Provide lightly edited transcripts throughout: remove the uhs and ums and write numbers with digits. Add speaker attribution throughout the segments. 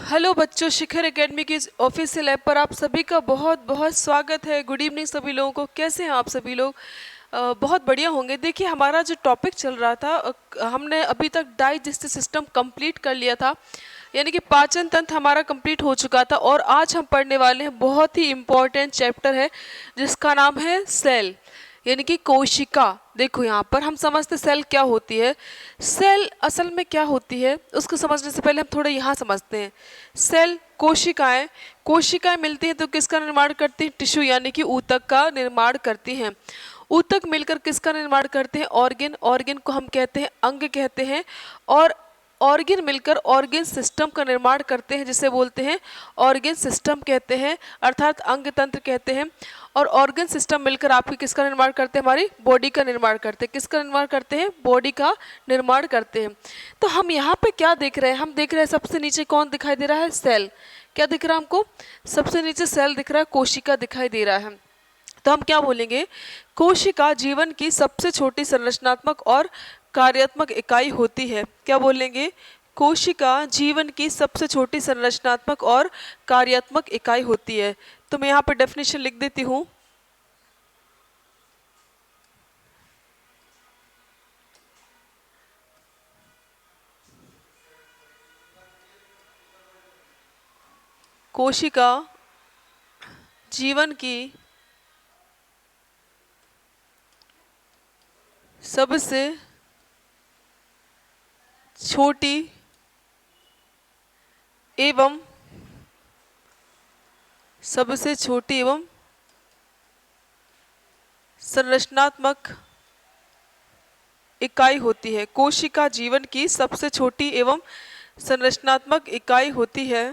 Speaker 1: Hello बच्चों, शिखर academy की इस ऑफिशियल ऐप पर आप सभी का बहुत बहुत स्वागत है। गुड इवनिंग सभी लोगों को। कैसे हैं आप सभी लोग? बहुत बढ़िया होंगे। देखिए, हमारा जो टॉपिक चल रहा था, हमने अभी तक डाइजेस्टिव सिस्टम कंप्लीट कर लिया था, यानी कि पाचन तंत्र हमारा कंप्लीट हो चुका था। और आज हम पढ़ने वाले हैं बहुत ही इम्पोर्टेंट चैप्टर है जिसका नाम है सेल, यानी कि कोशिका। देखो, यहाँ पर हम समझते सेल क्या होती है। सेल असल में क्या होती है उसको समझने से पहले हम थोड़ा यहाँ समझते हैं। सेल कोशिकाएं, कोशिकाएं मिलती हैं तो किसका निर्माण करती हैं? टिश्यू यानी कि ऊतक का निर्माण करती हैं। ऊतक मिलकर किसका निर्माण करते हैं? ऑर्गन। ऑर्गन को हम कहते हैं अंग कहते हैं। और ऑर्गन मिलकर ऑर्गन सिस्टम का निर्माण करते हैं, जिसे बोलते हैं ऑर्गन सिस्टम कहते हैं, अर्थात अंग तंत्र कहते हैं। और ऑर्गन सिस्टम मिलकर आपकी किसका निर्माण करते हैं? हमारी बॉडी का निर्माण करते हैं। किसका निर्माण करते हैं? बॉडी का निर्माण करते हैं। तो हम यहाँ पे क्या देख रहे हैं? हम देख रहे हैं सबसे नीचे कौन दिखाई दे रहा है? सेल। क्या दिख रहा है हमको? सबसे नीचे सेल दिख रहा है, कोशिका दिखाई दे रहा है। तो हम क्या बोलेंगे? कोशिका जीवन की सबसे छोटी संरचनात्मक और कार्यात्मक इकाई होती है। क्या बोलेंगे? कोशिका जीवन की सबसे छोटी संरचनात्मक और कार्यात्मक इकाई होती है। तो मैं यहाँ पर डेफिनेशन लिख देती हूँ। कोशिका जीवन की सबसे छोटी एवं संरचनात्मक इकाई होती है। कोशिका जीवन की सबसे छोटी एवं संरचनात्मक इकाई होती है।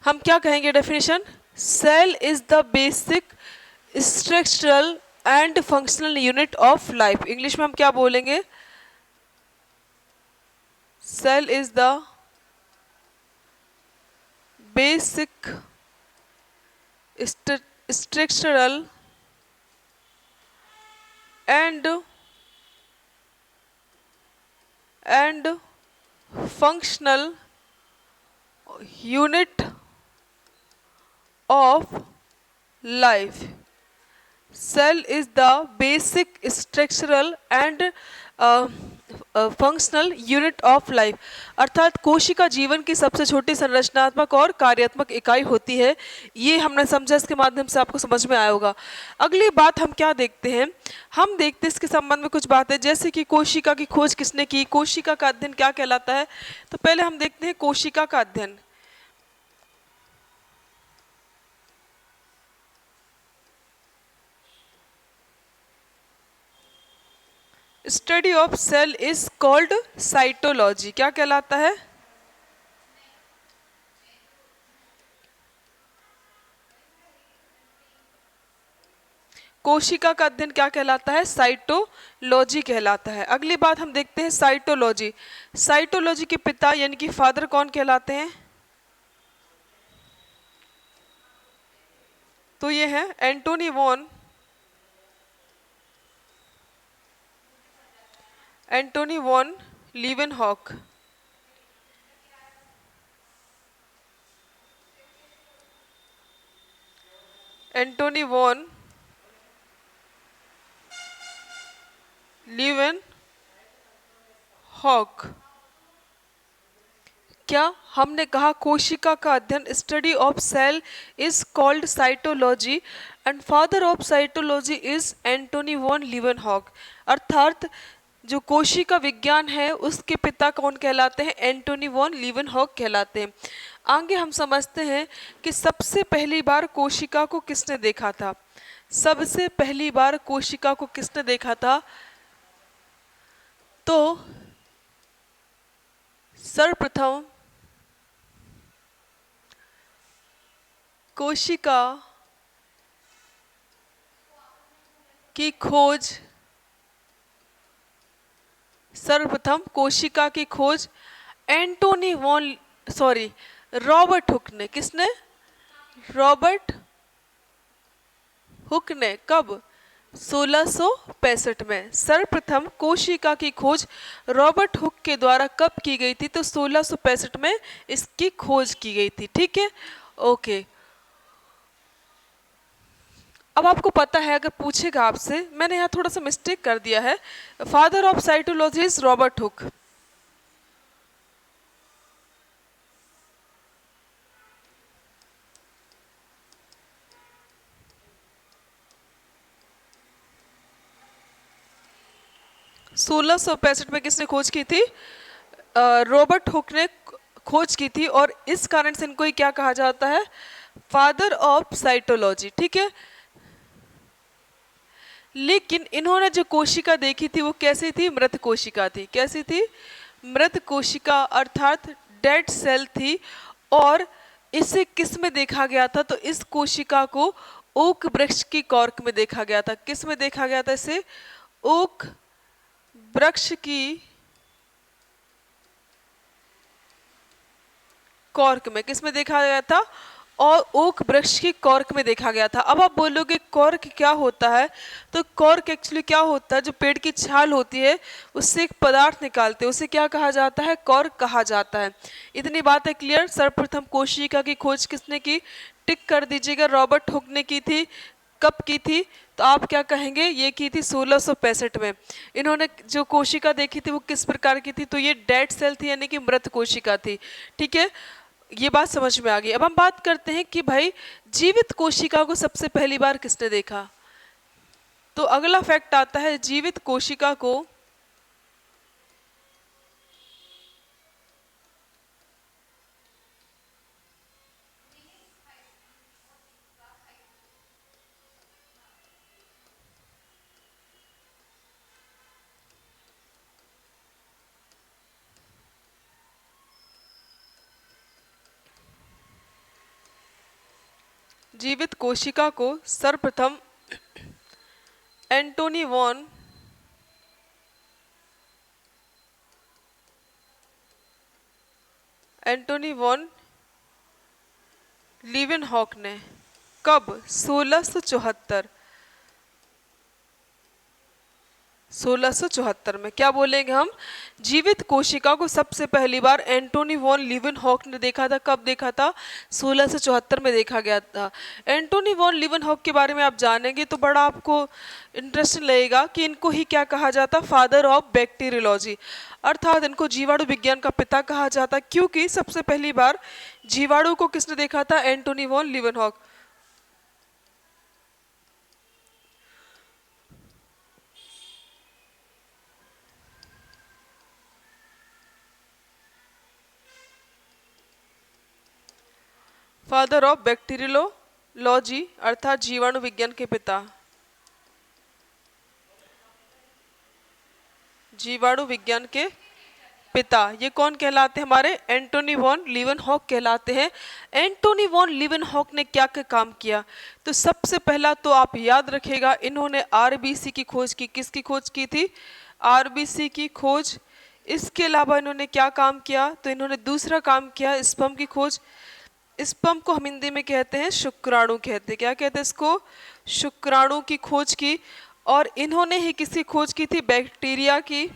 Speaker 1: हम क्या कहेंगे definition? Cell is the basic structural and functional unit of life. English में हम क्या बोलेंगे? Cell is the basic structural and functional unit of life. Cell is the basic structural and functional unit of life, अर्थात कोशिका जीवन की सबसे छोटी संरचनात्मक और कार्यात्मक इकाई होती है। ये हमने समझा, इसके माध्यम से आपको समझ में आया होगा। अगली बात हम क्या देखते हैं? हम देखते हैं इसके संबंध में कुछ बातें, जैसे कि कोशिका की खोज किसने की, कोशिका का अध्ययन क्या कहलाता है। तो पहले हम देखते हैं कोशिका का अध्ययन। Study of cell is called cytology. क्या कहलाता है? कोशिका का अध्ययन क्या कहलाता है? साइटोलॉजी कहलाता है। अगली बात हम देखते हैं साइटोलॉजी। साइटोलॉजी के पिता यानी कि फादर कौन कहलाते हैं? तो ये है Antonie van Leeuwenhoek. Antonie van Leeuwenhoek. क्या हमने कहा? कोशिका का अध्ययन, study of cell is called cytology and father of cytology is Antonie van Leeuwenhoek. अर्थात जो कोशिका विज्ञान है उसके पिता कौन कहलाते हैं? एंटोनी वॉन लीवेनहॉक कहलाते हैं। आगे हम समझते हैं कि सबसे पहली बार कोशिका को किसने देखा था। सबसे पहली बार कोशिका को किसने देखा था? तो सर्वप्रथम कोशिका की खोज रॉबर्ट हुक ने। किसने? रॉबर्ट हुक ने। कब? 1665 में सर्वप्रथम कोशिका की खोज रॉबर्ट हुक के द्वारा कब की गई थी? तो 1665 में इसकी खोज की गई थी। ठीक है, ओके। अब आपको पता है, अगर पूछेगा आपसे, मैंने यहाँ थोड़ा सा मिस्टेक कर दिया है, father of cytology is Robert hook. सोलह सौ पैंसठ में किसने खोज की थी? रॉबर्ट हुक ने खोज की थी, और इस कारण से इनको ही क्या कहा जाता है? Father of cytology. ठीक है, लेकिन इन्होंने जो कोशिका देखी थी वो कैसी थी? मृत कोशिका थी। कैसी थी? मृत कोशिका, अर्थात डेड सेल थी। और इसे किस में देखा गया था? तो इस कोशिका को ओक वृक्ष की कॉर्क में देखा गया था। किस में देखा गया था इसे? ओक वृक्ष की कॉर्क में। किस में देखा गया था? और ओक वृक्ष की कॉर्क में देखा गया था। अब आप बोलोगे कॉर्क क्या होता है? तो कॉर्क एक्चुअली क्या होता है? जो पेड़ की छाल होती है उससे एक पदार्थ निकालते हैं, उसे क्या कहा जाता है? कॉर्क कहा जाता है। इतनी बात है क्लियर। सर्वप्रथम कोशिका की खोज किसने की? टिक कर दीजिएगा। रॉबर्ट हुक ने की थी। कब की थी? तो आप क्या कहेंगे? ये की थी 1665 में। इन्होंने जो कोशिका देखी थी वो किस प्रकार की थी? तो ये डेड सेल थी, यानी कि मृत कोशिका थी। ठीक है, ये बात समझ में आ गई। अब हम बात करते हैं कि भाई जीवित कोशिका को सबसे पहली बार किसने देखा? तो अगला फैक्ट आता है, जीवित कोशिका को जीवित कोशिका को सर्वप्रथम एंटोनी वॉन लीवेनहॉक ने कब? 1674 में। क्या बोलेंगे हम? जीवित कोशिका को सबसे पहली बार एंटोनी वॉन लीवेनहॉक ने देखा था। कब देखा था? 1674 में देखा गया था। एंटोनी वॉन लीवेनहॉक के बारे में आप जानेंगे तो बड़ा आपको इंटरेस्टिंग लगेगा कि इनको ही क्या कहा जाता? फादर ऑफ बैक्टीरियोलॉजी, अर्थात इनको जीवाणु विज्ञान का पिता कहा जाता। क्योंकि सबसे पहली बार जीवाणु को किसने देखा था? Antony van Leeuwenhoek. Father of bacteriology, अर्थात जीवाणु विज्ञान के पिता। जीवाणु विज्ञान के पिता ये कौन कहलाते हैं? हमारे एंटोनी वॉन लीवेनहॉक कहलाते हैं। एंटोनी वॉन लीवेनहॉक ने क्या क्या काम किया? तो सबसे पहला तो आप याद रखेगा, इन्होंने आरबीसी की खोज की। किसकी खोज की थी? आरबीसी की खोज। इसके अलावा इन्होंने क्या काम किया? तो इन्होंने दूसरा काम किया, स्पर्म की खोज। स्पर्म को हम हिंदी में कहते हैं शुक्राणु कहते हैं। क्या कहते हैं इसको? शुक्राणु की खोज की। और इन्होंने ही किसकी खोज की थी? बैक्टीरिया की।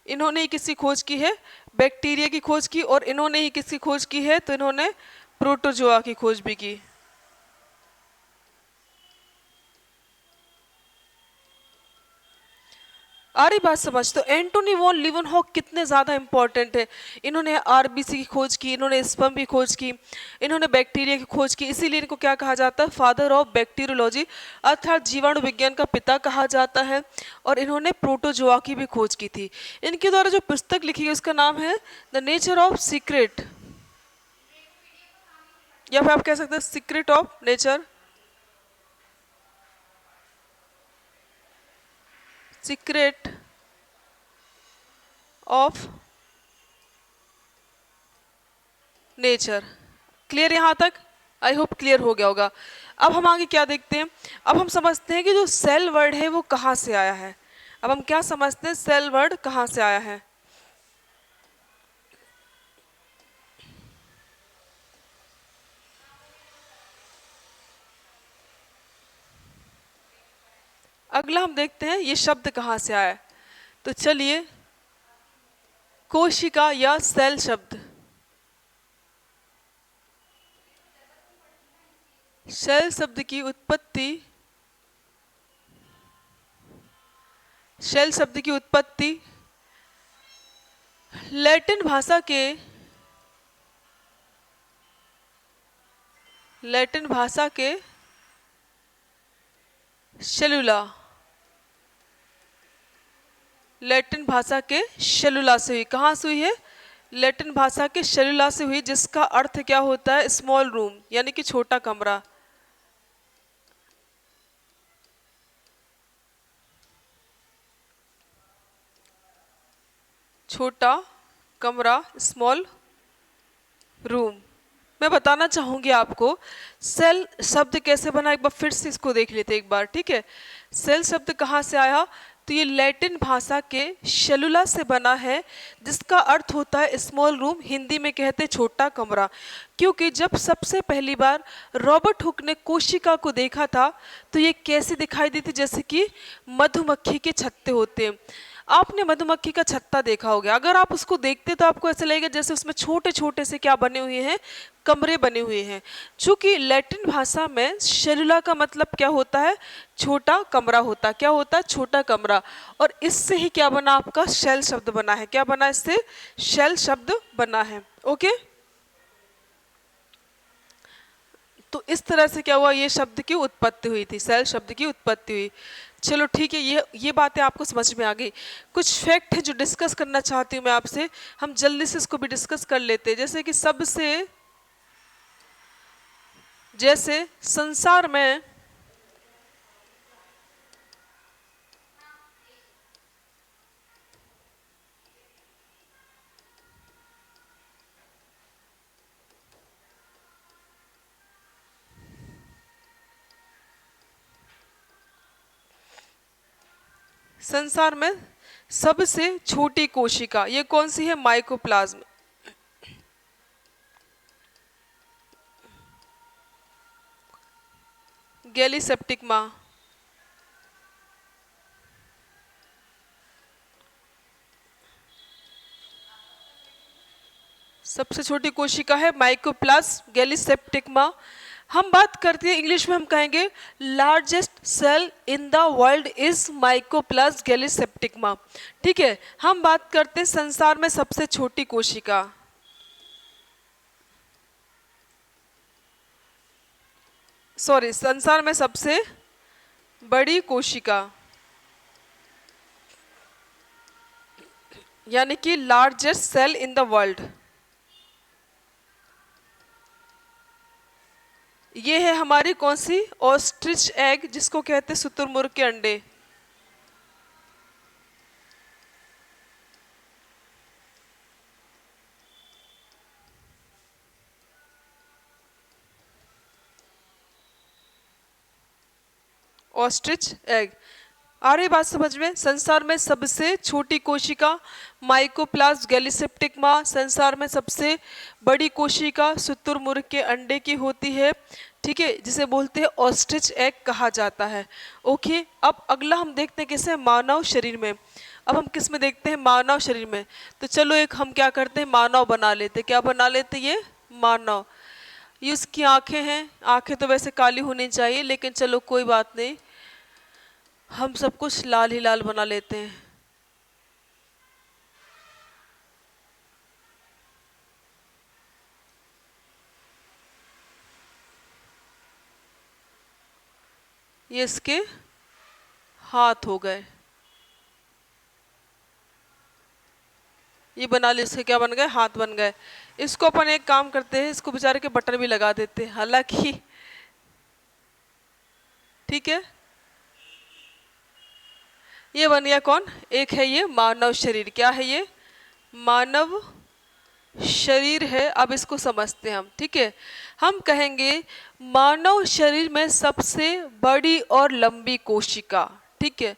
Speaker 1: इन्होंने ही किसकी खोज की है? बैक्टीरिया की खोज की। और इन्होंने ही किसकी खोज की है? तो इन्होंने प्रोटोजोआ की खोज भी की। आ रही बात समझ? तो एंटोनी वॉन लीवेनहॉक कितने ज़्यादा इंपॉर्टेंट है। इन्होंने आरबीसी की खोज की, इन्होंने स्पर्म की खोज की, इन्होंने बैक्टीरिया की खोज की। इसीलिए इनको क्या कहा जाता है? फादर ऑफ बैक्टीरियोलॉजी, अर्थात जीवाणु विज्ञान का पिता कहा जाता है। और इन्होंने प्रोटोजोआ की भी खोज की थी। इनके द्वारा जो पुस्तक लिखी गई उसका नाम है द नेचर ऑफ सीक्रेट, या फिर आप कह सकते हैं secret of nature. Secret of nature. Clear यहाँ तक? आई होप क्लियर हो गया होगा। अब हम आगे क्या देखते हैं? अब हम समझते हैं कि जो सेल वर्ड है वो कहाँ से आया है। अब हम क्या समझते हैं? सेल वर्ड कहाँ से आया है? अगला हम देखते हैं ये शब्द कहाँ से आया। तो चलिए, कोशिका या सेल शब्द। सेल शब्द की उत्पत्ति, सेल शब्द की उत्पत्ति लैटिन भाषा के, लैटिन भाषा के सेलुला, लैटिन भाषा के सेलुला से हुई। कहाँ से हुई है? लैटिन भाषा के सेलुला से हुई, जिसका अर्थ क्या होता है? स्मॉल रूम, यानी कि छोटा कमरा। छोटा कमरा, स्मॉल रूम। मैं बताना चाहूंगी आपको सेल शब्द कैसे बना, एक बार फिर से इसको देख लेते एक बार, ठीक है। सेल शब्द कहाँ से आया? तो ये लैटिन भाषा के सेलुला से बना है, जिसका अर्थ होता है स्मॉल रूम, हिंदी में कहते हैं छोटा कमरा। क्योंकि जब सबसे पहली बार रॉबर्ट हुक ने कोशिका को देखा था तो ये कैसी दिखाई दी थी? जैसे कि मधुमक्खी के छत्ते होते हैं। आपने मधुमक्खी का छत्ता देखा होगा, अगर आप उसको देखते तो आपको ऐसा लगेगा जैसे उसमें छोटे छोटे से क्या बने हुए हैं? कमरे बने हुए हैं। चूंकि लैटिन भाषा में सेलुला का मतलब क्या होता है? छोटा कमरा होता। क्या होता है? छोटा कमरा। और इससे ही क्या बना? आपका सेल शब्द बना है। क्या बना? इससे सेल शब्द बना है। ओके, तो इस तरह से क्या हुआ? ये शब्द की उत्पत्ति हुई थी, सेल शब्द की उत्पत्ति हुई। चलो ठीक है, ये बातें आपको समझ में आ गई। कुछ फैक्ट है जो डिस्कस करना चाहती हूँ मैं आपसे, हम जल्दी से इसको भी डिस्कस कर लेते हैं। जैसे कि जैसे संसार में सबसे छोटी कोशिका ये कौन सी है? माइकोप्लाज्म। गैलीसेप्टिकमा। सबसे छोटी कोशिका है माइकोप्लाज्म गैलीसेप्टिकमा। हम बात करते हैं इंग्लिश में, हम कहेंगे largest cell in the world is mycoplasma gallisepticum. ठीक है, हम बात करते हैं संसार में सबसे छोटी कोशिका। सॉरी, संसार में सबसे बड़ी कोशिका, यानी कि largest cell in the world. ये है हमारी कौन सी? ऑस्ट्रिच एग, जिसको कहते हैं शुतुरमुर्ग के अंडे। Ostrich egg. आ रही बात समझ में? संसार में सबसे छोटी कोशिका माइकोप्लाज्म गैलीसेप्टिकमा, संसार में सबसे बड़ी कोशिका शुतुरमुर्ग के अंडे की होती है। ठीक है, जिसे बोलते हैं ऑस्ट्रिच एग कहा जाता है। ओके, अब अगला हम देखते हैं किसे? मानव शरीर में। अब हम किस में देखते हैं? मानव शरीर में। तो चलो एक हम क्या करते हैं? मानव बना लेते। क्या बना लेते? ये मानव। ये उसकी आंखें हैं। आंखें तो वैसे काली होनी चाहिए, लेकिन चलो कोई बात नहीं, हम सब कुछ लाल ही लाल बना लेते हैं। ये इसके हाथ हो गए। ये बना लिए, इसके क्या बन गए? हाथ बन गए। इसको अपन एक काम करते हैं, इसको बेचारे के बटन भी लगा देते हैं, हालांकि ठीक है। ये बन गया कौन? एक है ये मानव शरीर। क्या है ये? मानव शरीर है। अब इसको समझते हैं हम। ठीक है, हम कहेंगे मानव शरीर में सबसे बड़ी और लंबी कोशिका। ठीक है,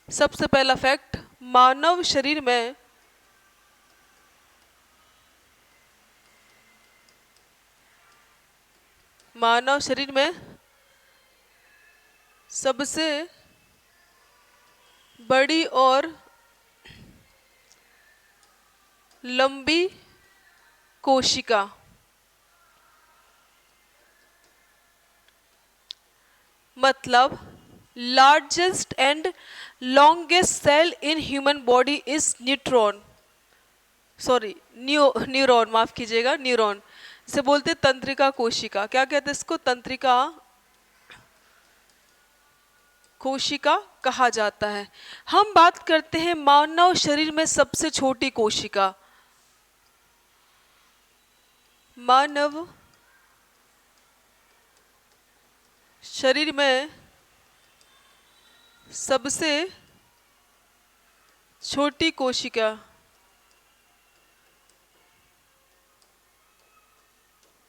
Speaker 1: सबसे पहला फैक्ट, मानव शरीर में सबसे बड़ी और लंबी कोशिका। मतलब largest and longest cell in human body is neutron, sorry neuron, माफ कीजिएगा, न्यूरॉन। इसे बोलते तंत्रिका कोशिका। क्या कहते हैं इसको? तंत्रिका कोशिका कहा जाता है। हम बात करते हैं मानव शरीर में सबसे छोटी कोशिका। मानव शरीर में सबसे छोटी कोशिका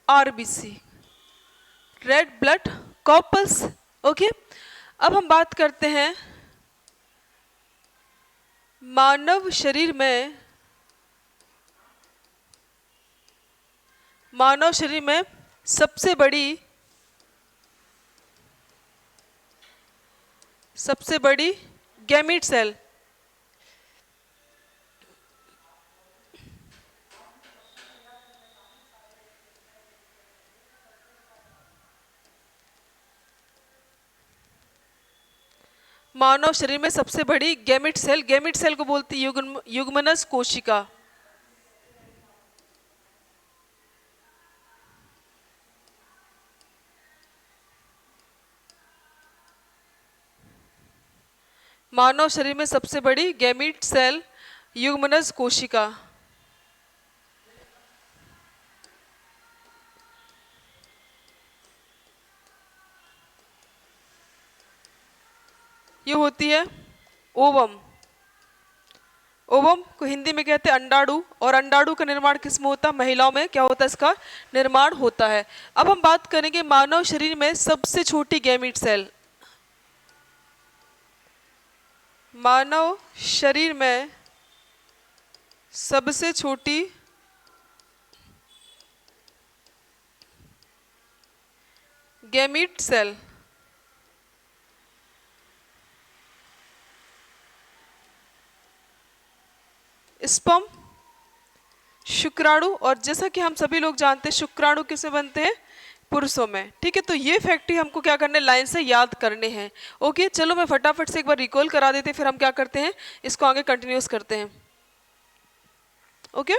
Speaker 1: RBC, red blood corpus. Okay, अब हम बात करते हैं मानव शरीर में सबसे बड़ी गैमीट सेल। मानव शरीर में सबसे बड़ी गैमिट सेल को बोलती है युग्मनस कोशिका। मानव शरीर में सबसे बड़ी गैमिट सेल युग्मनस कोशिका। ये होती है ओवम। ओवम को हिंदी में कहते हैं अंडाणु, और अंडाणु का निर्माण किसमें होता है? महिलाओं में क्या होता है? इसका निर्माण होता है। अब हम बात करेंगे मानव शरीर में सबसे छोटी गैमीट सेल। मानव शरीर में सबसे छोटी गैमीट सेल स्पर्म, शुक्राणु। और जैसा कि हम सभी लोग जानते हैं शुक्राणु किसमें बनते हैं? पुरुषों में। ठीक है, तो ये फैक्ट ही हमको क्या करने, लाइन से याद करने हैं। ओके, चलो मैं फटाफट से एक बार रिकॉल करा देते हैं, फिर हम क्या करते हैं, इसको आगे कंटिन्यूस करते हैं। ओके,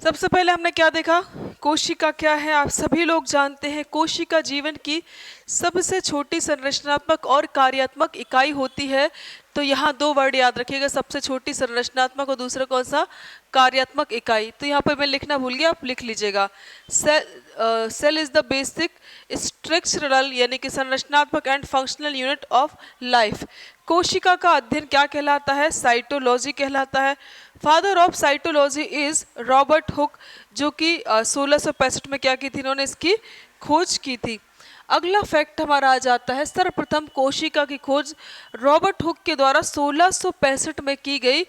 Speaker 1: सबसे पहले हमने क्या देखा? कोशिका क्या है? आप सभी लोग जानते हैं कोशिका जीवन की सबसे छोटी संरचनात्मक और कार्यात्मक इकाई होती है। तो यहाँ दो वर्ड याद रखिएगा, सबसे छोटी संरचनात्मक और दूसरा कौन सा? कार्यात्मक इकाई। तो यहाँ पर मैं लिखना भूल गया, आप लिख लीजिएगा। Cell is the basic structural यानी कि संरचनात्मक and functional unit of life. कोशिका का अध्ययन क्या कहलाता है? साइटोलॉजी कहलाता है। Father of cytology is Robert Hooke, जो कि 1665 में क्या की थी? इन्होंने इसकी खोज की थी। अगला फैक्ट हमारा आ जाता है, सर्वप्रथम कोशिका की खोज रॉबर्ट हुक के द्वारा 1665 में की गई,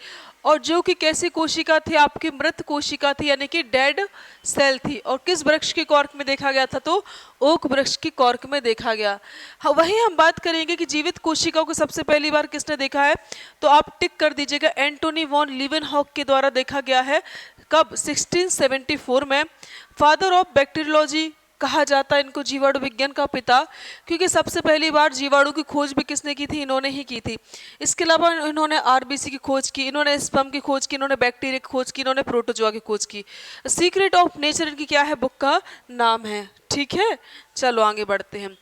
Speaker 1: और जो कि कैसी कोशिका थी? आपकी मृत कोशिका थी, यानी कि डेड सेल थी। और किस वृक्ष की कॉर्क में देखा गया था? तो ओक वृक्ष की कॉर्क में देखा गया। हाँ, वहीं हम बात करेंगे कि जीवित कोशिकाओं को सबसे पहली बार किसने देखा है? तो आप टिक कर दीजिएगा, एंटोनी वॉन लीवेनहॉक के द्वारा देखा गया है। कब? 1674 में। फादर ऑफ बैक्टीरियोलॉजी कहा जाता है इनको, जीवाणु विज्ञान का पिता, क्योंकि सबसे पहली बार जीवाणु की खोज भी किसने की थी? इन्होंने ही की थी। इसके अलावा इन्होंने आरबीसी की खोज की, इन्होंने स्पर्म की खोज की, इन्होंने बैक्टीरिया की खोज की, इन्होंने प्रोटोजोआ की खोज की। सीक्रेट ऑफ नेचर इनकी क्या है? बुक का नाम है। ठीक है, चलो आगे बढ़ते हैं।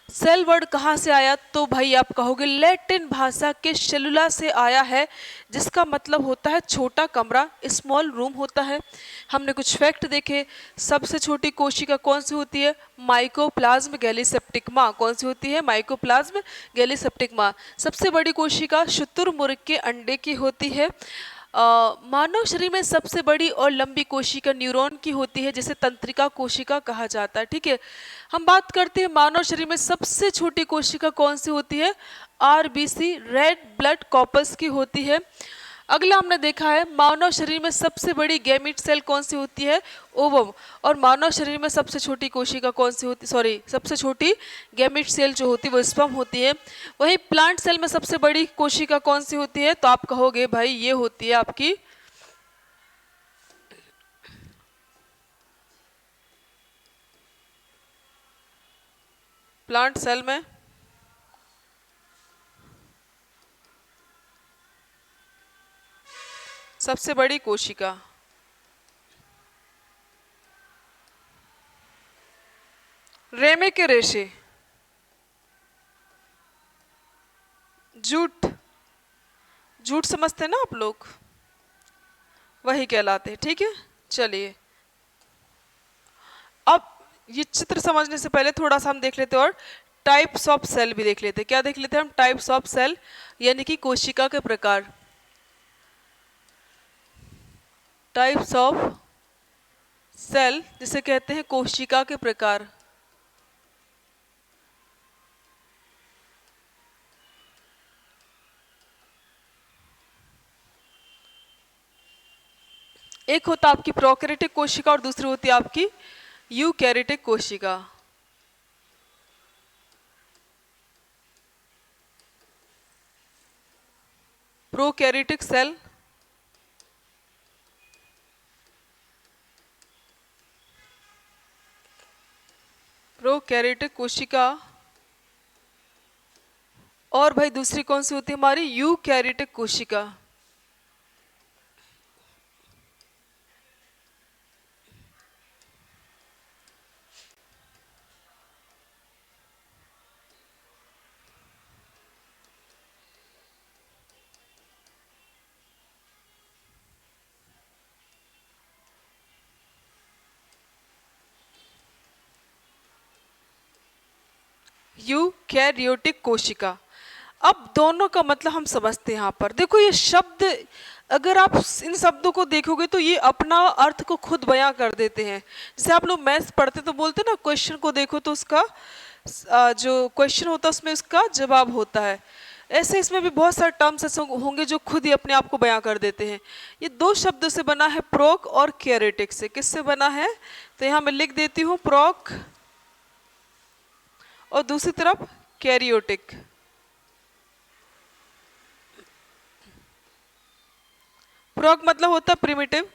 Speaker 1: सेल वर्ड कहाँ से आया? तो भाई आप कहोगे लैटिन भाषा के सेलुला से आया है, जिसका मतलब होता है छोटा कमरा, स्मॉल रूम होता है। हमने कुछ फैक्ट देखे। सबसे छोटी कोशिका कौन सी होती है? माइकोप्लाज्म गैलीसेप्टिकमा। कौन सी होती है? माइकोप्लाज्म गैलीसेप्टिकमा। सबसे बड़ी कोशिका शुतुरमुर्ग के अंडे की होती है। मानव शरीर में सबसे बड़ी और लंबी कोशिका न्यूरॉन की होती है, जिसे तंत्रिका कोशिका कहा जाता है। ठीक है, हम बात करते हैं मानव शरीर में सबसे छोटी कोशिका कौन सी होती है? आरबीसी, रेड ब्लड कॉर्पस की होती है। अगला हमने देखा है मानव शरीर में सबसे बड़ी गैमीट सेल कौन सी होती है, ओवम। और मानव शरीर में सबसे छोटी कोशिका कौन सी होती, सॉरी सबसे छोटी गैमीट सेल जो होती है वो स्पर्म होती है। वहीं प्लांट सेल में सबसे बड़ी कोशिका कौन सी होती है, तो आप कहोगे भाई ये होती है आपकी प्लांट सेल में सबसे बड़ी कोशिका रेमे के रेशे, जूट, जूट समझते हैं ना आप लोग, वही कहलाते हैं। ठीक है, चलिए अब ये चित्र समझने से पहले थोड़ा सा हम देख लेते हैं और टाइप्स ऑफ सेल भी देख लेते हैं। क्या देख लेते हैं हम, टाइप्स ऑफ सेल यानी कि कोशिका के प्रकार। टाइप्स ऑफ सेल जिसे कहते हैं कोशिका के प्रकार। एक होता आपकी प्रोकैरियोटिक कोशिका और दूसरी होती है आपकी यूकैरियोटिक कोशिका। प्रोकैरियोटिक सेल, प्रोकैरियोटिक कोशिका, और भाई दूसरी कौन सी होती है हमारी यूकैरियोटिक कोशिका। यूकैरियोटिक कोशिका। अब दोनों का मतलब हम समझते हैं। यहाँ पर देखो ये शब्द, अगर आप इन शब्दों को देखोगे तो ये अपना अर्थ को खुद बयां कर देते हैं। जैसे आप लोग मैथ्स पढ़ते तो बोलते ना, क्वेश्चन को देखो तो उसका जो क्वेश्चन होता है उसमें उसका जवाब होता है। ऐसे इसमें भी बहुत सारे टर्म्स ऐसे होंगे जो खुद ही अपने आप को बयां कर देते हैं। ये दो शब्दों से बना है, प्रोक और कैरियोटिक से। किससे बना है, तो यहाँ मैं लिख देती हूँ प्रोक और दूसरी तरफ कैरियोटिक। प्रोक मतलब होता है प्रिमिटिव,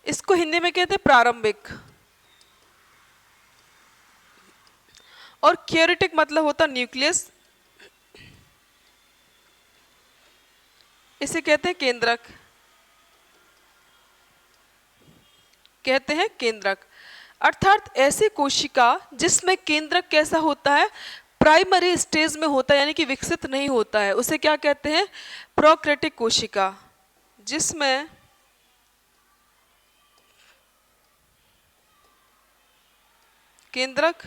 Speaker 1: इसको हिंदी में कहते हैं प्रारंभिक। और कैरियोटिक मतलब होता है न्यूक्लियस, इसे कहते हैं केंद्रक, कहते हैं केंद्रक। अर्थात ऐसी कोशिका जिसमें केंद्रक कैसा होता है, प्राइमरी स्टेज में होता है यानी कि विकसित नहीं होता है, उसे क्या कहते हैं, प्रोकैरियोटिक कोशिका। जिसमें केंद्रक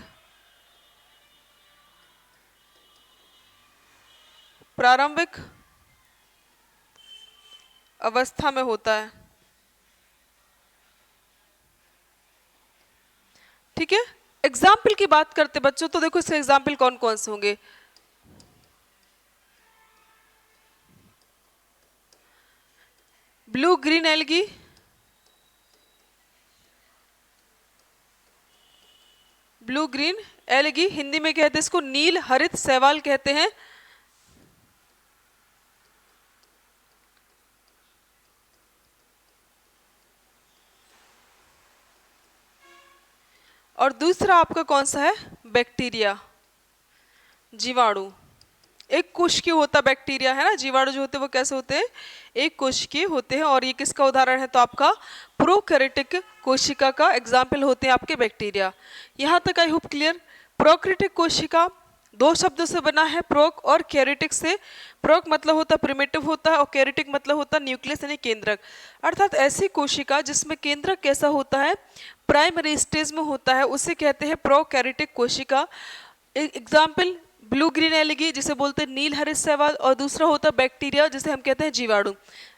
Speaker 1: प्रारंभिक अवस्था में होता है। ठीक है, एग्जाम्पल की बात करते बच्चों तो देखो इसके एग्जाम्पल कौन कौन से होंगे। Blue green algae, blue green algae, Hindi में कहते हैं इसको नील हरित शैवाल कहते हैं। और दूसरा आपका कौन सा है, बैक्टीरिया, जीवाणु। एक कोशिकीय होता बैक्टीरिया है ना, जीवाणु जो होते हैं वो कैसे होते हैं, एक कोशिकीय होते हैं। और ये किसका उदाहरण है, तो आपका प्रोकैरियोटिक कोशिका का एग्जाम्पल होते हैं आपके बैक्टीरिया। यहाँ तक आई होप क्लियर। प्रोकैरियोटिक कोशिका दो शब्दों से बना है, प्रोक और कैरियोटिक से। प्रोक मतलब होता प्रिमिटिव होता है और कैरियोटिक मतलब होता न्यूक्लियस यानी केंद्रक। अर्थात ऐसी कोशिका जिसमें केंद्रक कैसा होता है, प्राइमरी स्टेज में होता है, उसे कहते हैं प्रोकैरियोटिक कोशिका। एग्जाम्पल ब्लू ग्रीन एल्गी जिसे बोलते हैं नील हरित शैवाल, और दूसरा होता है बैक्टीरिया जिसे हम कहते हैं जीवाणु।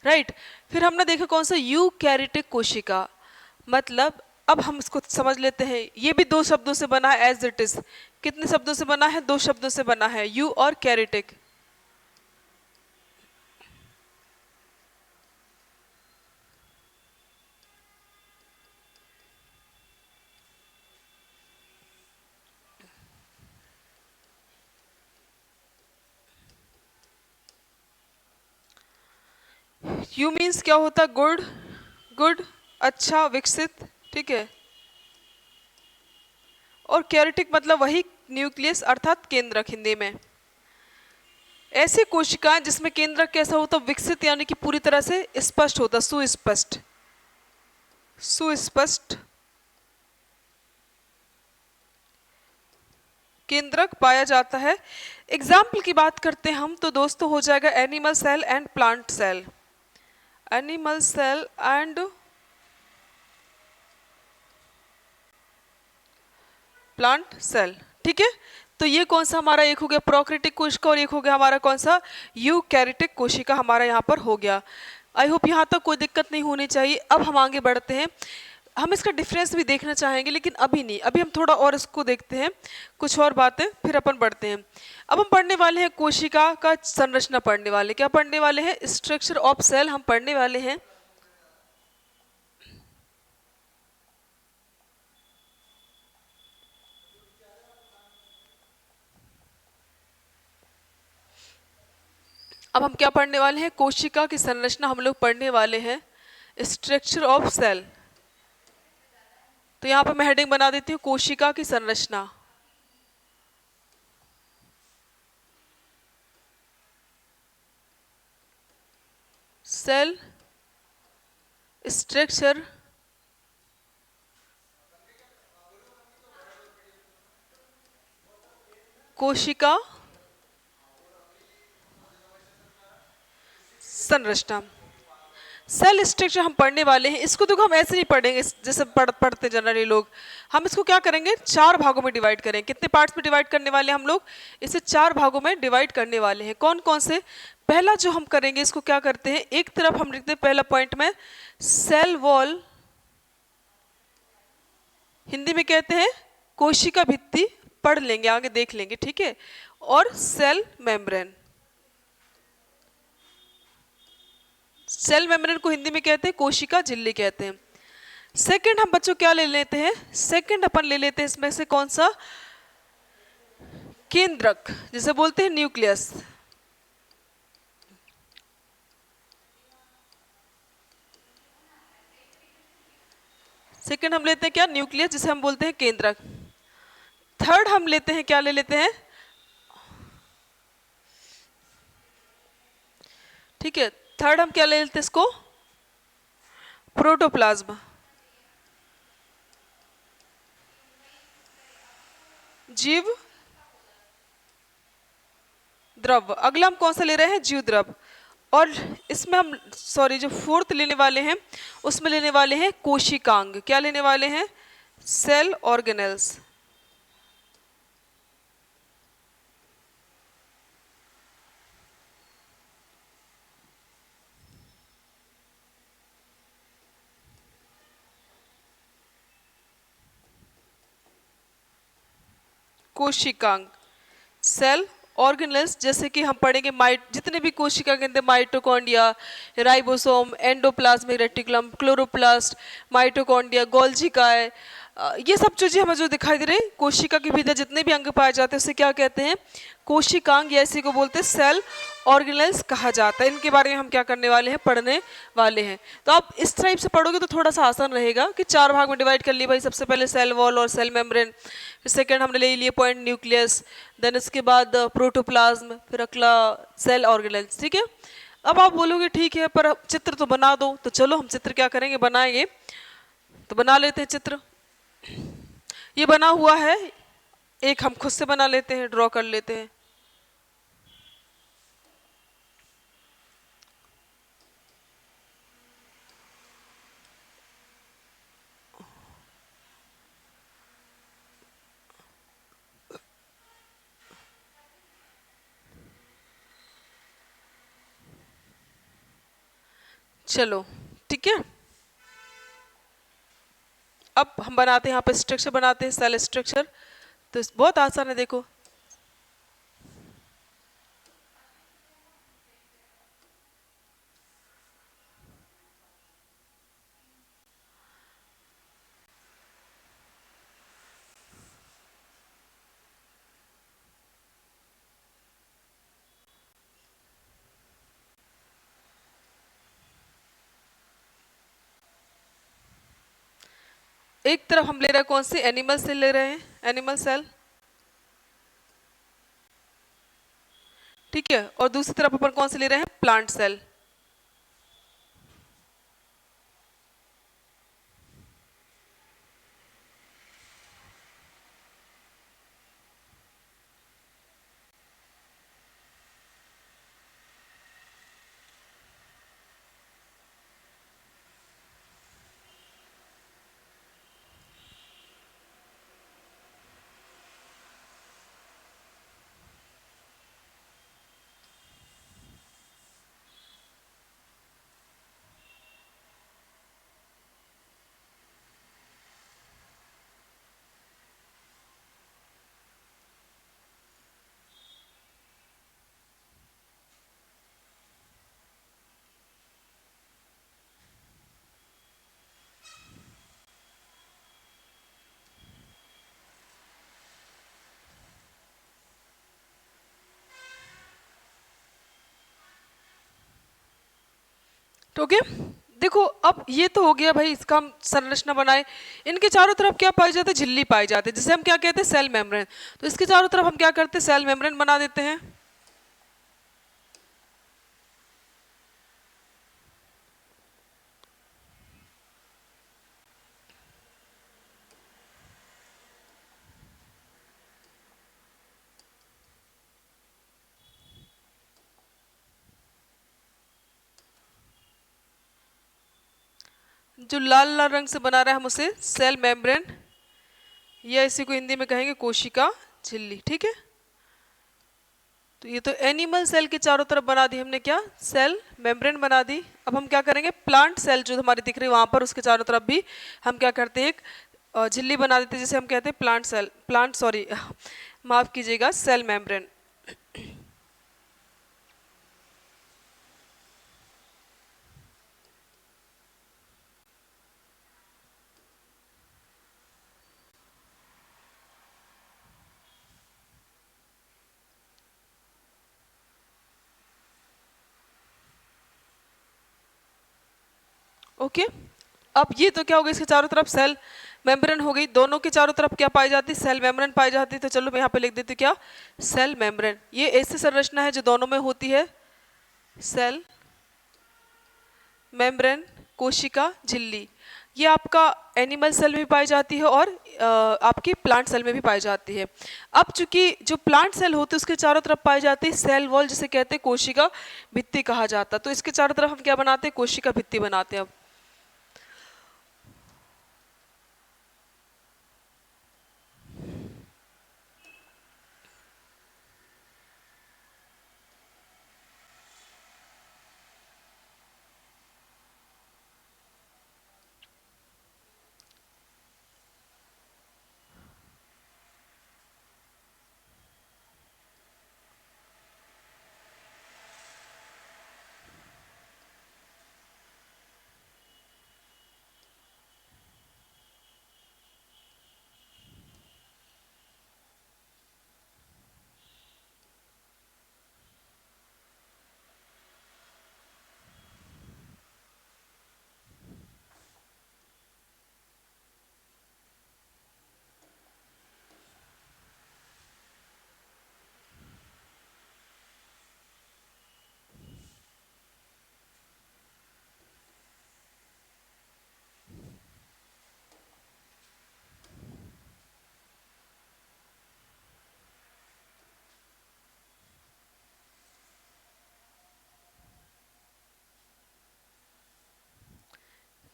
Speaker 1: राइट, फिर हमने देखा कौन सा, यूकैरियोटिक कोशिका। मतलब अब हम इसको समझ लेते हैं, ये भी दो शब्दों से बना है एज इट इज। कितने शब्दों से बना है? 2 शब्दों से बना है, यू और कैरेटिक। यू मीन्स क्या होता? गुड, गुड, अच्छा, विकसित, ठीक है। और कैरेटिक मतलब वही न्यूक्लियस अर्थात केंद्रक हिंदी में। ऐसी कोशिकाएं जिसमें केंद्रक कैसा होता? विकसित, यानी कि पूरी तरह से स्पष्ट होता, सुस्पष्ट, सुस्पष्ट केंद्रक पाया जाता है। एग्जाम्पल की बात करते हैं हम तो दोस्तों हो जाएगा animal cell and plant cell. Animal cell and plant cell, ठीक है। तो ये कौन सा हमारा? एक हो गया प्रोकैरियोटिक कोशिका और एक हो गया हमारा कौन सा? यूकैरियोटिक कोशिका हमारा यहाँ पर हो गया। आई होप यहाँ तक कोई दिक्कत नहीं होनी चाहिए। अब हम आगे बढ़ते हैं, हम इसका डिफरेंस भी देखना चाहेंगे लेकिन अभी नहीं, अभी हम थोड़ा और इसको देखते हैं, कुछ और बातें, फिर अपन बढ़ते हैं। अब हम पढ़ने वाले हैं कोशिका का संरचना पढ़ने वाले, क्या पढ़ने वाले हैं? स्ट्रक्चर ऑफ सेल हम पढ़ने वाले हैं। अब हम क्या पढ़ने वाले हैं? कोशिका की संरचना हम लोग पढ़ने वाले हैं, स्ट्रक्चर ऑफ सेल। तो यहाँ पर मैं हेडिंग बना देती हूँ, कोशिका की संरचना। सेल स्ट्रक्चर कोशिका संरचना। सेल स्ट्रक्चर हम पढ़ने वाले हैं, इसको देखो हम ऐसे नहीं पढ़ेंगे जैसे पढ़ते जनरली लोग। हम इसको क्या करेंगे? 4 भागों में डिवाइड करेंगे। कितने पार्ट्स में डिवाइड करने वाले हैं हम लोग? इसे 4 भागों में डिवाइड करने वाले हैं। कौन कौन से? पहला जो हम करेंगे, इसको क्या करते हैं, एक तरफ हम लिखते हैं पहला पॉइंट में सेल वॉल, हिंदी में कहते हैं कोशिका भित्ति, पढ़ लेंगे आगे देख लेंगे, ठीक है। और सेल मेम्ब्रेन, सेल मेम्ब्रेन को हिंदी में कहते हैं कोशिका झिल्ली कहते हैं। सेकंड हम बच्चों क्या ले लेते हैं? सेकंड अपन ले लेते हैं इसमें से कौन सा? केंद्रक, जिसे बोलते हैं न्यूक्लियस। सेकंड हम लेते हैं क्या? न्यूक्लियस, जिसे हम बोलते हैं केंद्रक। थर्ड हम लेते हैं, क्या ले लेते हैं? ठीक है, थर्ड हम क्या ले लेते हैं इसको? प्रोटोप्लाज्म, जीव द्रव। अगला हम कौन सा ले रहे हैं? जीव द्रव। और इसमें हम सॉरी जो फोर्थ लेने वाले हैं उसमें लेने वाले हैं कोशिकांग। क्या लेने वाले हैं? Cell organelles. कोशिकांग, सेल ऑर्गेनेल्स, जैसे कि हम पढ़ेंगे जितने भी कोशिका के अंदर mitochondria, ribosome, endoplasmic reticulum, chloroplast, mitochondria, Golgi काय, ये सब चीजें हमें जो दिखाई दे रही है, कोशिका के भीतर जितने भी अंग पाए जाते हैं उसे क्या कहते हैं? कोशिकांग, या इसी को बोलते हैं सेल ऑर्गेनेल्स कहा जाता है। इनके बारे में हम क्या करने वाले हैं? पढ़ने वाले हैं। तो आप इस टाइप से पढ़ोगे तो थोड़ा सा आसान रहेगा कि 4 भाग में डिवाइड कर लिए भाई। सबसे पहले सेल वॉल और सेल मेम्ब्रेन, फिर सेकंड हमने ले लिए पॉइंट न्यूक्लियस, देन इसके बाद प्रोटोप्लाज्म, फिर अगला सेल ऑर्गेनेल्स, ठीक है। अब आप बोलोगे ठीक है पर चित्र तो बना दो, तो चलो हम चित्र क्या करेंगे? बनाएंगे। तो बना लेते हैं चित्र। ये बना हुआ है, एक हम खुद से बना लेते हैं, ड्रॉ कर लेते हैं। चलो ठीक है, अब हम बनाते हैं यहाँ पे स्ट्रक्चर बनाते हैं, सेल स्ट्रक्चर। तो बहुत आसान है, देखो। एक तरफ हम ले रहे हैं कौन सी, एनिमल सेल ले रहे हैं, एनिमल सेल, ठीक है। और दूसरी तरफ अपन कौन से ले रहे हैं, प्लांट सेल। तो ओके, देखो अब ये तो हो गया भाई, इसका हम संरचना बनाए। इनके चारों तरफ क्या पाई जाती है, झिल्ली पाई जाती है, जिसे हम क्या कहते हैं, सेल मेम्ब्रेन। तो इसके चारों तरफ हम क्या करते हैं, सेल मेम्ब्रेन बना देते हैं। जो लाल लाल रंग से बना रहा है हम उसे सेल मेम्ब्रेन, या इसी को हिंदी में कहेंगे कोशिका झिल्ली, ठीक है। तो ये तो एनिमल सेल के चारों तरफ बना दी हमने, क्या, सेल मेम्ब्रेन बना दी। अब हम क्या करेंगे, प्लांट सेल जो हमारी दिख रही है वहां पर उसके चारों तरफ भी हम क्या करते हैं, एक झिल्ली बना देते हैं, जिसे हम कहते हैं प्लांट सेल, प्लांट सॉरी माफ कीजिएगा, सेल मेम्ब्रेन। ओके, अब ये तो क्या होगा, इसके चारों तरफ सेल मेम्ब्रेन हो गई, दोनों के चारों तरफ क्या पाई जाती, सेल मेम्ब्रेन पाई जाती। तो चलो मैं यहाँ पे लिख देती हूँ क्या, सेल मेम्ब्रेन। ये ऐसी संरचना है जो दोनों में होती है, सेल मेम्ब्रेन कोशिका झिल्ली। ये आपका एनिमल सेल में भी पाई जाती है और आपकी प्लांट सेल में भी पाई जाती है। अब चूंकि जो प्लांट सेल होते हैं उसके चारों तरफ पाई जाती है सेल वॉल, जिसे कहते हैं कोशिका भित्ति कहा जाता है। तो इसके चारों तरफ हम क्या बनाते हैं, कोशिका भित्ति बनाते हैं। अब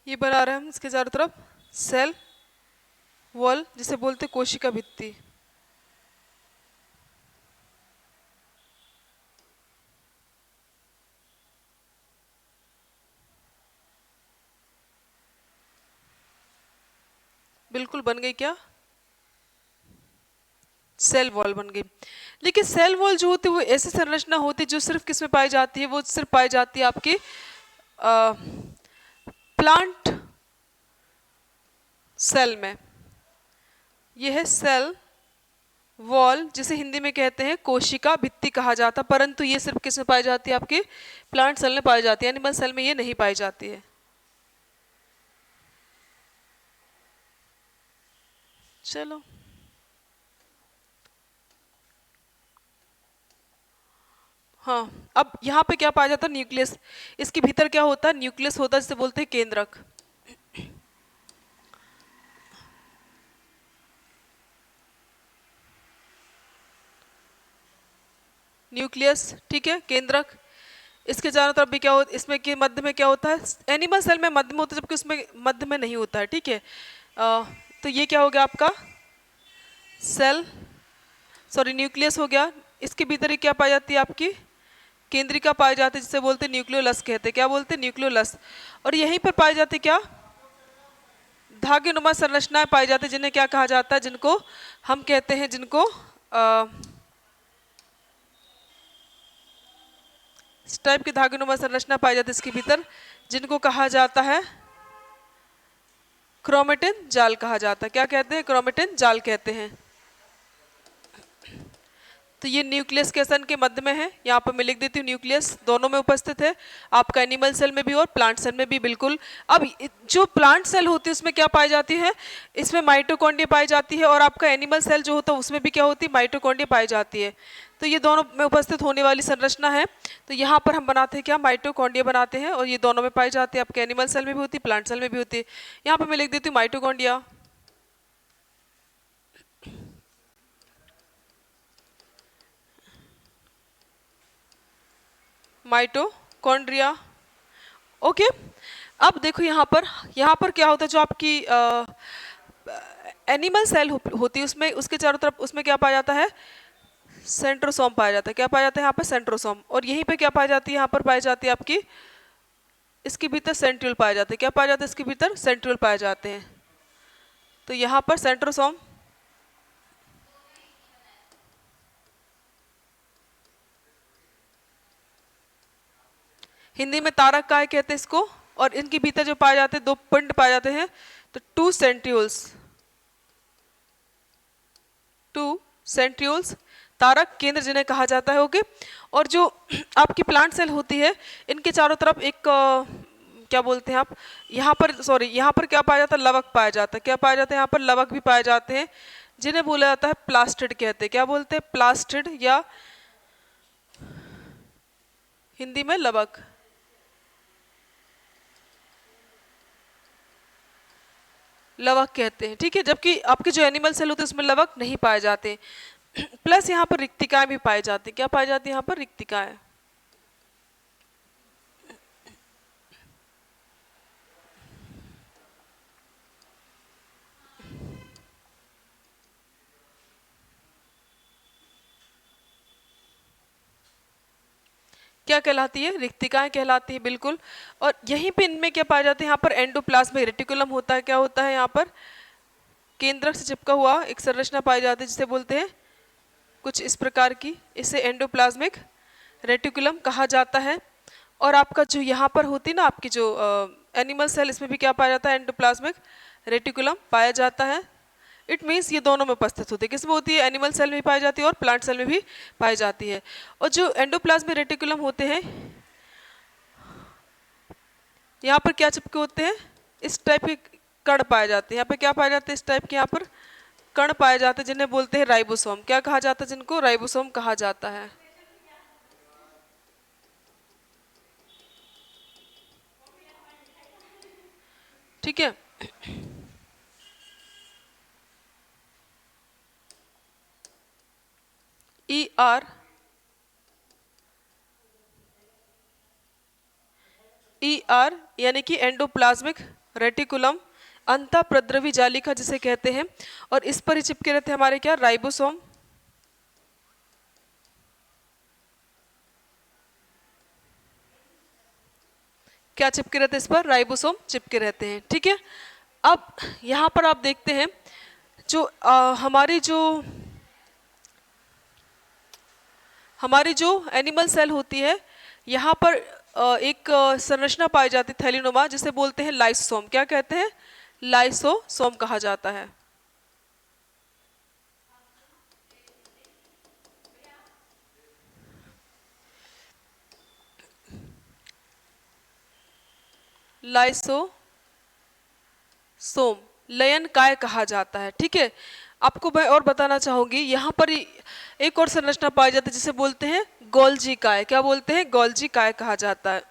Speaker 1: ये बना रहे हैं हम इसके चारों तरफ सेल वॉल, जिसे बोलते हैं कोशिका भित्ति। बिल्कुल बन गई क्या, सेल वॉल बन गई। लेकिन सेल वॉल जो होती है वो ऐसी संरचना होती है जो सिर्फ किस में पाई जाती है, वो सिर्फ पाई जाती है आपके प्लांट सेल में। यह है सेल वॉल, जिसे हिंदी में कहते हैं कोशिका भित्ति कहा जाता, परंतु ये सिर्फ किस में पाई जाती है, आपके प्लांट सेल में पाई जाती है, एनिमल सेल में ये नहीं पाई जाती है। चलो हाँ, अब यहाँ पे क्या पाया जाता है, न्यूक्लियस। इसके भीतर क्या होता है, न्यूक्लियस होता है, जिसे बोलते हैं केंद्रक। न्यूक्लियस, ठीक है, केंद्रक। इसके चारों तरफ भी क्या होता है, इसमें के मध्य में क्या होता है, एनिमल सेल में मध्य में होता है, जबकि उसमें मध्य में नहीं होता है, ठीक है। तो ये क्या हो गया आपका सेल, सॉरी न्यूक्लियस हो गया। इसके भीतर ही क्या पाई जाती है, आपकी केंद्रिका पाई जाती है, जिसे बोलते हैं न्यूक्लियोलस कहते हैं। क्या बोलते हैं, न्यूक्लियोलस। और यहीं पर पाई जाती क्या, धागे नुमा संरचनाएं पाई जाती है, जिन्हें क्या कहा जाता है, जिनको हम कहते हैं, जिनको इस टाइप की धागे नुमा संरचना पाई जाती है इसके भीतर, जिनको कहा जाता है क्रोमेटिन जाल कहा जाता है। क्या कहते हैं, क्रोमेटिन जाल कहते हैं। तो ये न्यूक्लियस के सन के मध्य में है, यहाँ पर मैं लिख देती हूँ न्यूक्लियस दोनों में उपस्थित है, आपका एनिमल सेल में भी और प्लांट सेल में भी, बिल्कुल। अब जो प्लांट सेल होती है उसमें क्या पाई जाती है, इसमें माइटोकॉन्ड्रिया पाई जाती है, और आपका एनिमल सेल जो होता है उसमें भी क्या होती है, माइटोकॉन्ड्रिया पाई जाती है। तो ये दोनों में उपस्थित होने वाली संरचना है। तो यहाँ पर हम बनाते हैं क्या, माइटोकॉन्ड्रिया बनाते हैं, और ये दोनों में पाई जाती है, आपके एनिमल सेल में भी होती है, प्लांट सेल में भी होती है। यहाँ पर मैं लिख देती हूँ माइटोकॉन्ड्रिया। Mitochondria, okay. अब देखो यहाँ पर क्या होता है, जो आपकी एनिमल सेल होती है उसमें, उसके चारों तरफ उसमें क्या पाया जाता है, सेंट्रोसोम पाया जाता है। क्या पाया जाता है यहाँ पर, सेंट्रोसोम। और यहीं पे क्या पाई जाती है, यहाँ पर पाई जाती है आपकी, इसके भीतर सेंट्रियोल पाए जाते हैं। क्या पाया जाता है, इसके भीतर सेंट्रियोल पाए जाते हैं। तो यहाँ पर सेंट्रोसोम, हिंदी में तारक काय कहते हैं इसको। और इनके भीतर जो पाए जाते हैं, दो पिंड पाए जाते हैं, तो टू सेंट्रियोल्स, तारक केंद्र जिन्हें कहा जाता है, ओके। और जो आपकी प्लांट सेल होती है, इनके चारों तरफ एक क्या बोलते हैं आप, यहाँ पर सॉरी, यहाँ पर क्या पाया जाता है, लवक पाया जाता है। क्या पाया जाता है, यहाँ पर लवक भी पाए जाते हैं, जिन्हें बोला जाता है प्लास्टिड कहते हैं। क्या बोलते हैं, प्लास्टिड, या हिंदी में लवक। लवक कहते हैं, ठीक है। जबकि आपके जो एनिमल सेल होते हैं उसमें लवक नहीं पाए जाते। प्लस यहाँ पर रिक्तिकाएं भी पाई जाती हैं। क्या पाई जाती है यहाँ पर, रिक्तिकाएं। क्या कहलाती है, रिक्तिकाएं कहलाती है, बिल्कुल। और यहीं पे इनमें क्या पाया जाता है, यहाँ पर एंडोप्लाज्मिक रेटिकुलम होता है। क्या होता है, यहाँ पर केंद्रक से चिपका हुआ एक संरचना पाई जाती है, जिसे बोलते हैं कुछ इस प्रकार की, इसे एंडोप्लाज्मिक रेटिकुलम कहा जाता है। और आपका जो यहाँ पर होती है ना, आपकी जो एनिमल सेल, इसमें भी क्या पाया जाता है, एंडोप्लाज्मिक रेटिकुलम पाया जाता है। इट मीन्स ये दोनों में उपस्थित होती है। किसमें होती है, एनिमल सेल में पाई जाती है और प्लांट सेल में भी पाई जाती है। और जो एंडोप्लाज्मिक रेटिकुलम होते हैं, यहाँ पर क्या चिपके होते हैं, इस टाइप के कण पाए जाते हैं। यहाँ पे क्या पाए जाते हैं, इस टाइप के यहाँ पर कण पाए जाते हैं, जिन्हें बोलते हैं राइबोसोम। क्या कहा जाता है, जिनको राइबोसोम कहा जाता है, ठीक है। ER यानी कि एंडोप्लाज्मिक रेटिकुलम, अंतःप्रद्रवी जालिका जिसे कहते हैं। और इस पर ही चिपके रहते हैं हमारे क्या, राइबोसोम। क्या चिपके रहते हैं इस पर, राइबोसोम चिपके रहते हैं, ठीक है। अब यहाँ पर आप देखते हैं जो हमारी जो हमारी जो एनिमल सेल होती है, यहाँ पर एक संरचना पाई जाती है थैलीनुमा, जिसे बोलते हैं लाइसोसोम। क्या कहते हैं? लाइसोसोम कहा जाता है। लाइसोसोम लयन काय कहा जाता है। ठीक है, आपको मैं और बताना चाहूंगी, यहाँ पर एक और संरचना पाई जाती है जिसे बोलते हैं गोल्जी काय। क्या बोलते हैं? गोल्जी काय कहा जाता है।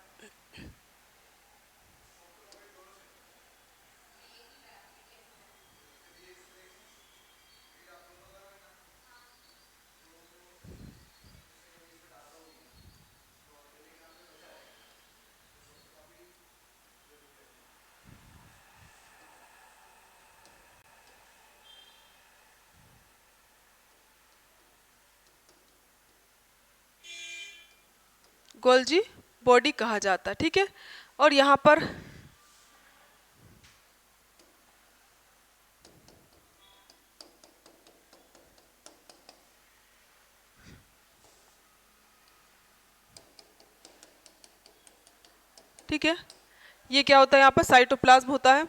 Speaker 1: गोल्जी बॉडी कहा जाता है। ठीक है, और यहाँ पर ठीक है, ये क्या होता है? यहाँ पर साइटोप्लाज्म होता है।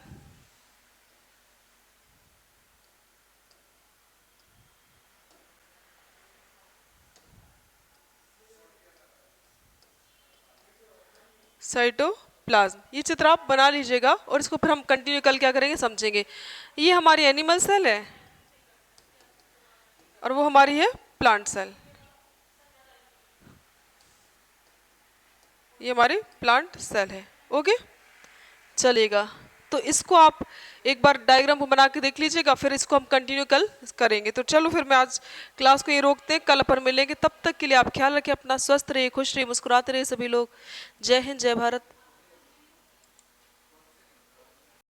Speaker 1: साइटोप्लाज्म, ये चित्र आप बना लीजिएगा और इसको फिर हम कंटिन्यू कल क्या करेंगे समझेंगे। ये हमारी एनिमल सेल है और वो हमारी है प्लांट सेल। ये हमारी प्लांट सेल है। ओके, चलेगा। तो इसको आप एक बार डायग्राम बना के देख लीजिएगा, फिर इसको हम कंटिन्यू कल करेंगे। तो चलो फिर मैं आज क्लास को ये रोकते हैं, कल अपन मिलेंगे। तब तक के लिए आप ख्याल रखें अपना, स्वस्थ रहिए, खुश रहिए, मुस्कुराते रहिए सभी लोग। जय हिंद, जय भारत।